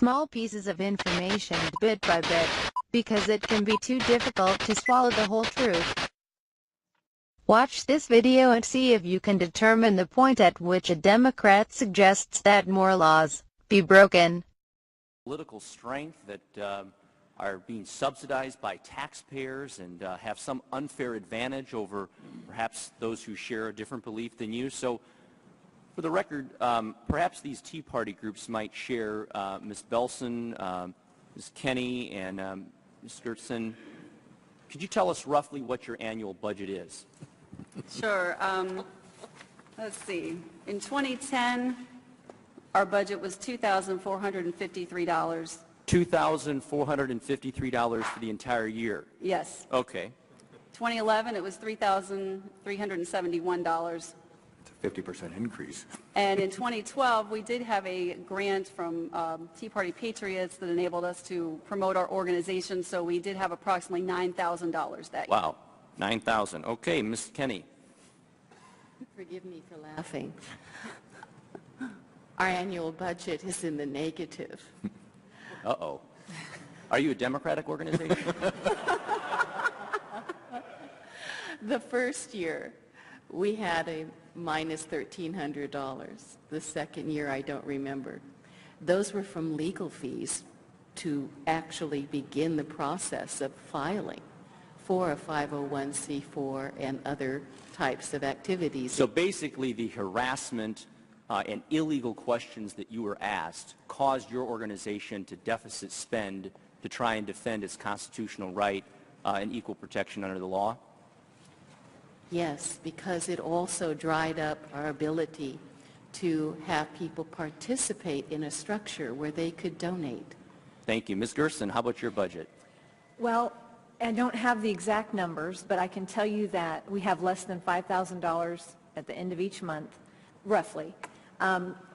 small pieces of information bit by bit, because it can be too difficult to swallow the whole truth. Watch this video and see if you can determine the point at which a Democrat suggests that more laws be broken. Political strength that are being subsidized by taxpayers and have some unfair advantage over perhaps those who share a different belief than you. So, for the record, perhaps these Tea Party groups might share Ms. Belson, Ms. Kenney, and Ms. Gertson. Could you tell us roughly what your annual budget is? Sure. Let's see. In 2010, our budget was $2,453. $2,453 for the entire year? Yes. Okay. 2011, it was $3,371. It's a 50% increase. And in 2012, we did have a grant from Tea Party Patriots that enabled us to promote our organization, so we did have approximately $9,000 that year. Wow. 9,000. Okay, Ms. Kenney. Forgive me for laughing. Our annual budget is in the negative. Uh-oh. Are you a Democratic organization? The first year, we had a minus $1,300. The second year, I don't remember. Those were from legal fees to actually begin the process of filing for a 501c4 and other types of activities. So basically the harassment and illegal questions that you were asked caused your organization to deficit spend to try and defend its constitutional right and equal protection under the law? Yes, because it also dried up our ability to have people participate in a structure where they could donate. Thank you. Ms. Gerson, how about your budget? Well, I don't have the exact numbers, but I can tell you that we have less than $5,000 at the end of each month, roughly.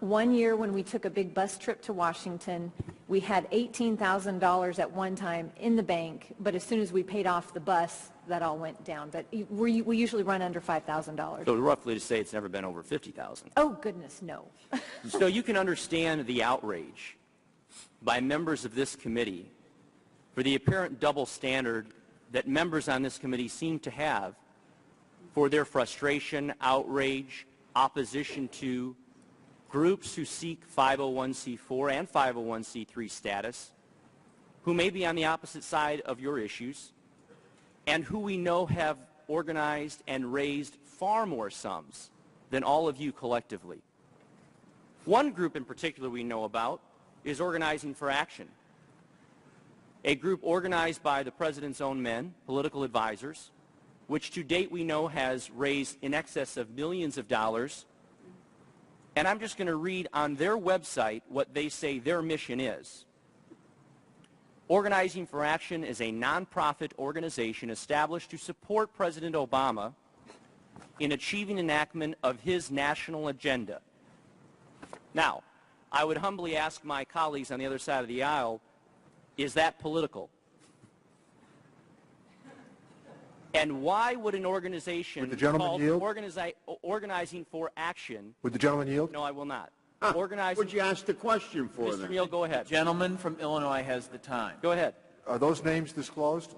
One year when we took a big bus trip to Washington, we had $18,000 at one time in the bank, but as soon as we paid off the bus, that all went down. But we usually run under $5,000. So roughly to say it's never been over 50,000. Oh, goodness, no. So you can understand the outrage by members of this committee for the apparent double standard that members on this committee seem to have for their frustration, outrage, opposition to groups who seek 501c4 and 501c3 status, who may be on the opposite side of your issues, and who we know have organized and raised far more sums than all of you collectively. One group in particular we know about is Organizing for Action, a group organized by the President's own men, political advisors, which to date we know has raised in excess of millions of dollars. And I'm just going to read on their website what they say their mission is. Organizing for Action is a nonprofit organization established to support President Obama in achieving enactment of his national agenda. Now, I would humbly ask my colleagues on the other side of the aisle, is that political? And why would an organization called Organizing for Action... Would the gentleman yield? No, I will not. Would you ask the question for Mr. them? Neal, go ahead. The gentleman from Illinois has the time. Go ahead. Are those names disclosed?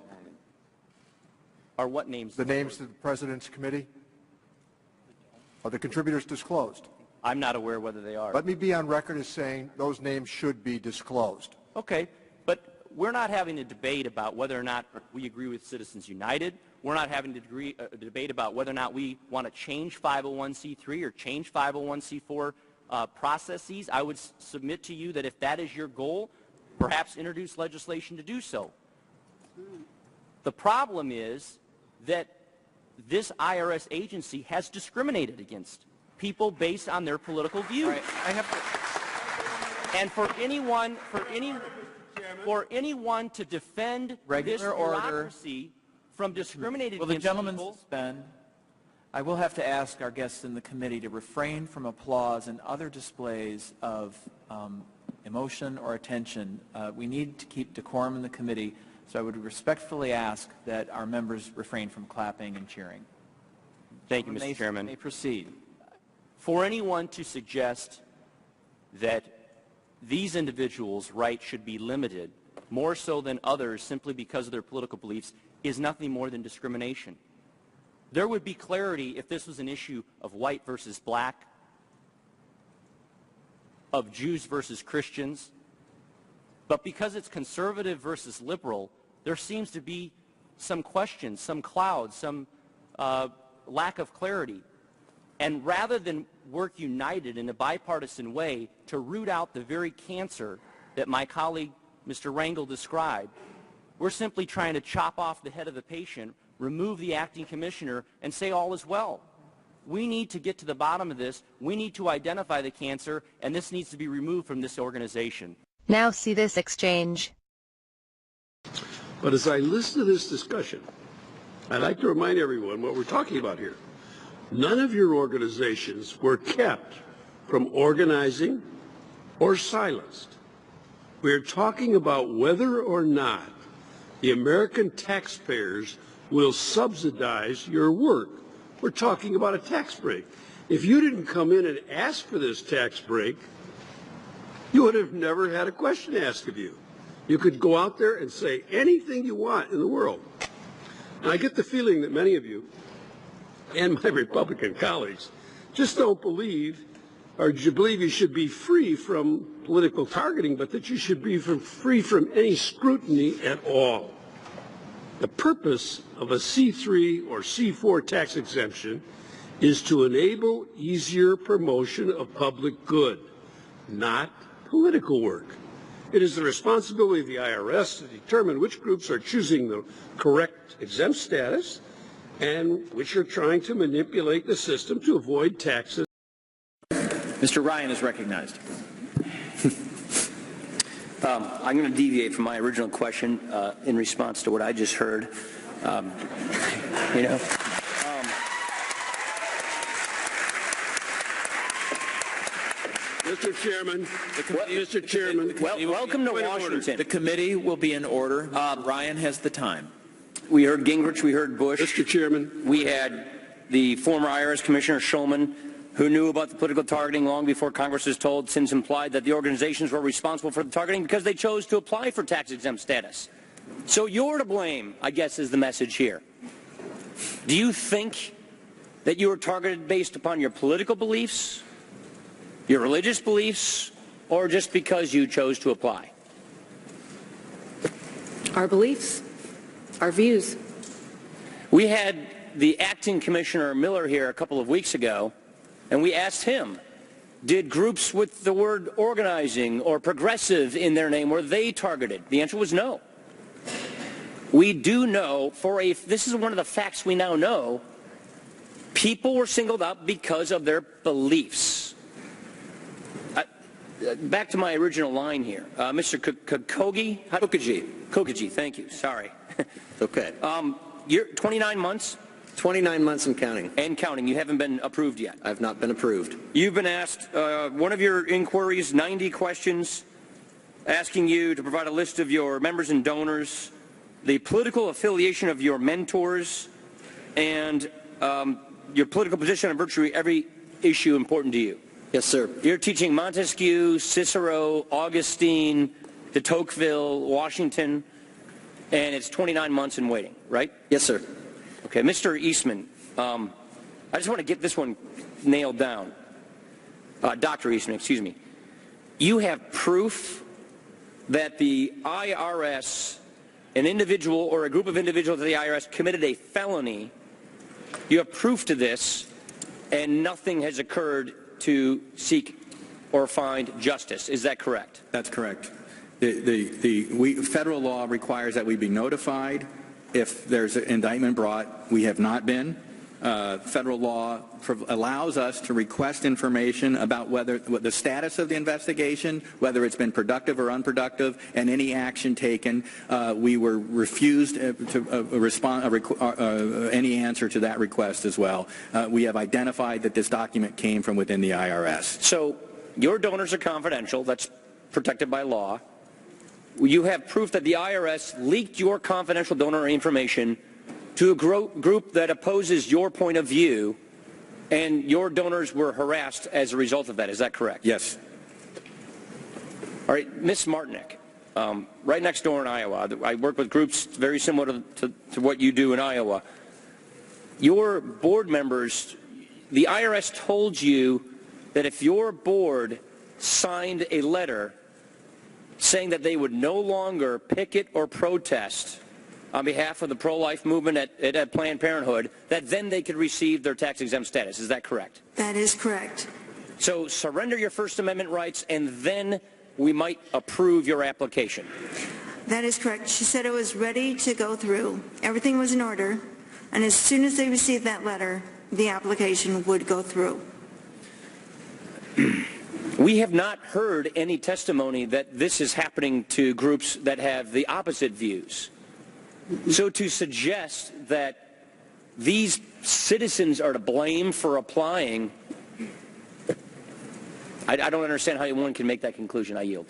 Are what names? The names of the President's committee? Are the contributors disclosed? I'm not aware whether they are. Let me be on record as saying those names should be disclosed. Okay, but we're not having a debate about whether or not we agree with Citizens United. We're not having a debate about whether or not we want to change 501c3 or change 501c4 processes. I would submit to you that if that is your goal, perhaps introduce legislation to do so. The problem is that this IRS agency has discriminated against people based on their political views. All right, I have to... And for anyone to defend this bureaucracy from discriminating against people... Will the gentleman suspend? I will have to ask our guests in the committee to refrain from applause and other displays of emotion or attention. We need to keep decorum in the committee, so I would respectfully ask that our members refrain from clapping and cheering. Thank you, Mr. Chairman. May proceed. For anyone to suggest that these individuals' rights should be limited more so than others simply because of their political beliefs is nothing more than discrimination. There would be clarity if this was an issue of white versus black, of Jews versus Christians, but because it's conservative versus liberal, there seems to be some questions, some clouds, some lack of clarity. And rather than work united in a bipartisan way to root out the very cancer that my colleague Mr. Rangel described, we're simply trying to chop off the head of the patient, remove the acting commissioner, and say all is well. We need to get to the bottom of this. We need to identify the cancer, and this needs to be removed from this organization. Now see this exchange. But as I listen to this discussion, I'd like to remind everyone what we're talking about here. None of your organizations were kept from organizing or silenced. We're talking about whether or not the American taxpayers will subsidize your work. We're talking about a tax break. If you didn't come in and ask for this tax break, you would have never had a question asked of you. You could go out there and say anything you want in the world. And I get the feeling that many of you and my Republican colleagues just don't believe, or you believe you should be free from political targeting, but that you should be free from any scrutiny at all. The purpose of a C3 or C4 tax exemption is to enable easier promotion of public good, not political work. It is the responsibility of the IRS to determine which groups are choosing the correct exempt status and which are trying to manipulate the system to avoid taxes. Mr. Ryan is recognized. I'm going to deviate from my original question in response to what I just heard. Mr. Chairman, welcome to Washington. The committee will be in order. Ryan has the time. We heard Gingrich, we heard Bush. Mr. Chairman. We had the former IRS Commissioner Schulman, who knew about the political targeting long before Congress was told, since implied that the organizations were responsible for the targeting because they chose to apply for tax-exempt status. So you're to blame, I guess, is the message here. Do you think that you were targeted based upon your political beliefs, your religious beliefs, or just because you chose to apply? Our beliefs, our views. We had the acting Commissioner Miller here a couple of weeks ago, and we asked him, did groups with the word organizing or progressive in their name, were they targeted? The answer was no. We do know, this is one of the facts we now know, people were singled out because of their beliefs. Back to my original line here. Mr. Kokagi, thank you, sorry. Okay. You're 29 months? 29 months and counting. And counting. You haven't been approved yet. I've not been approved. You've been asked, one of your inquiries, 90 questions, asking you to provide a list of your members and donors, the political affiliation of your mentors, and your political position on virtually every issue important to you. Yes, sir. You're teaching Montesquieu, Cicero, Augustine, de Tocqueville, Washington, and it's 29 months in waiting, right? Yes, sir. Okay, Mr. Eastman, I just want to get this one nailed down. Dr. Eastman, excuse me. You have proof that the IRS, an individual or a group of individuals at the IRS committed a felony. You have proof to this, and nothing has occurred to seek or find justice. Is that correct? That's correct. Federal law requires that we be notified if there's an indictment brought. We have not been. Federal law allows us to request information about what the status of the investigation, whether it's been productive or unproductive, and any action taken. We were refused to respond any answer to that request as well. We have identified that this document came from within the IRS. So your donors are confidential. That's protected by law. You have proof that the IRS leaked your confidential donor information to a group that opposes your point of view, and your donors were harassed as a result of that. Is that correct? Yes. All right, Ms. Martinek, right next door in Iowa, I work with groups very similar to what you do in Iowa. Your board members, the IRS told you that if your board signed a letter saying that they would no longer picket or protest on behalf of the pro-life movement at Planned Parenthood, that then they could receive their tax-exempt status. Is that correct? That is correct. So surrender your First Amendment rights, and then we might approve your application. That is correct. She said it was ready to go through. Everything was in order, and as soon as they received that letter, the application would go through. We have not heard any testimony that this is happening to groups that have the opposite views. So to suggest that these citizens are to blame for applying, I don't understand how one can make that conclusion. I yield.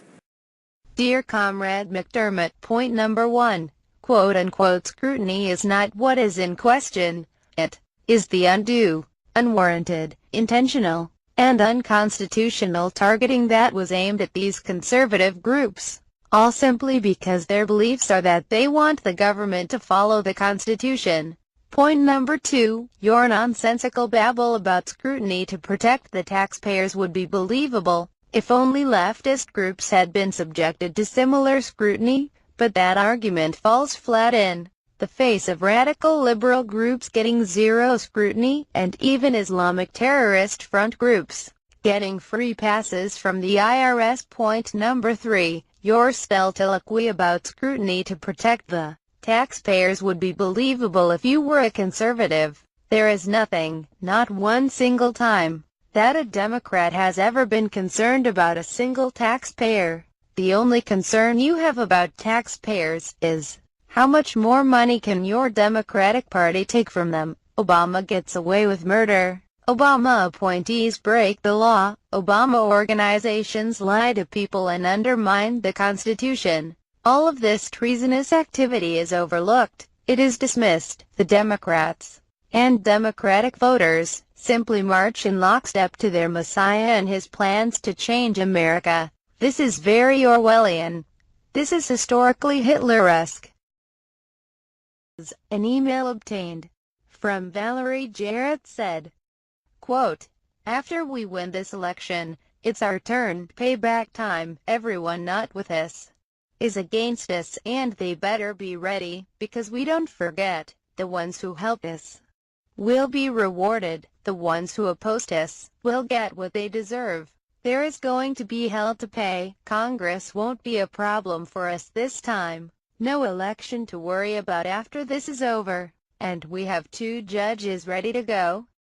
Dear Comrade McDermott, point number 1, quote-unquote scrutiny is not what is in question. It is the undue, unwarranted, intentional, and unconstitutional targeting that was aimed at these conservative groups, all simply because their beliefs are that they want the government to follow the Constitution. Point number 2, your nonsensical babble about scrutiny to protect the taxpayers would be believable if only leftist groups had been subjected to similar scrutiny, but that argument falls flat in the face of radical liberal groups getting zero scrutiny, and even Islamic terrorist front groups getting free passes from the IRS. Point number 3, your soliloquy about scrutiny to protect the taxpayers would be believable if you were a conservative. There is nothing, not one single time, that a Democrat has ever been concerned about a single taxpayer. The only concern you have about taxpayers is, how much more money can your Democratic Party take from them? Obama gets away with murder. Obama appointees break the law. Obama organizations lie to people and undermine the Constitution. All of this treasonous activity is overlooked. It is dismissed. The Democrats and Democratic voters simply march in lockstep to their Messiah and his plans to change America. This is very Orwellian. This is historically Hitleresque. An email obtained from Valerie Jarrett said, quote, after we win this election, it's our turn. Payback time. Everyone not with us is against us, and they better be ready, because we don't forget. The ones who help us will be rewarded. The ones who oppose us will get what they deserve. There is going to be hell to pay. Congress won't be a problem for us this time. No election to worry about after this is over. And we have 2 judges ready to go.